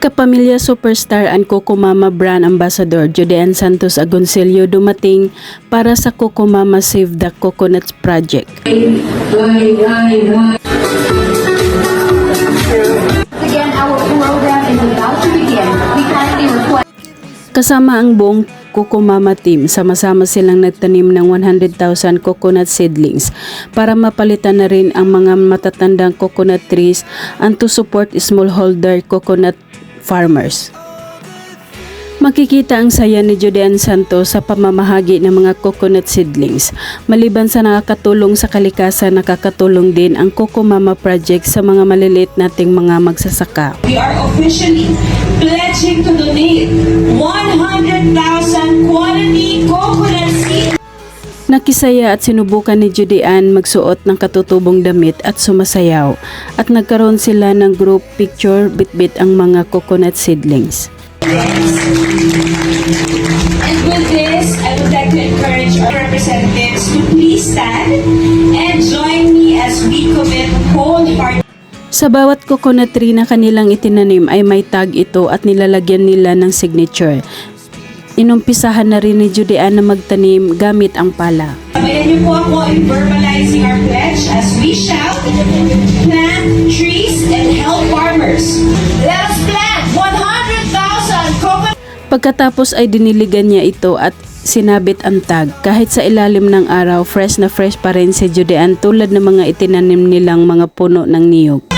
Kapamilya superstar and Coco Mama brand ambassador Judean Santos Agoncillo dumating para sa Coco Mama Save the Coconuts Project. Again, our program is about to begin. We kindly request. Kasama ang buong Coco Mama team, sama-sama silang nagtanim ng 100,000 coconut seedlings para mapalitan na rin ang mga matatandang coconut trees and to support smallholder coconut farmers. Makikita ang saya ni Judean Santos sa pamamahagi ng mga coconut seedlings. Maliban sa nakakatulong sa kalikasan, nakakatulong din ang Coco Mama Project sa mga maliliit nating mga magsasaka. We are officially pledging to donate 100,000 quality coconut seeds. Nakisaya at sinubukan ni Judean magsuot ng katutubong damit at sumasayaw at nagkaroon sila ng group picture bitbit ang mga coconut seedlings. And with this, I would like to encourage our representatives to please stand and join me as we commit wholeheartedly. Sa bawat coconut tree na kanilang itinanim ay may tag ito at nilalagyan nila ng signature. Inumpisahan na rin ni Judean na magtanim gamit ang pala. Sabayan niyo po ako in verbalizing our pledge as we shout, plant trees and help farmers. Let us plant 100,000 coconut. Pagkatapos ay diniligan niya ito at sinabit ang tag. Kahit sa ilalim ng araw, fresh na fresh pa rin si Judean tulad ng mga itinanim nilang mga puno ng niyog.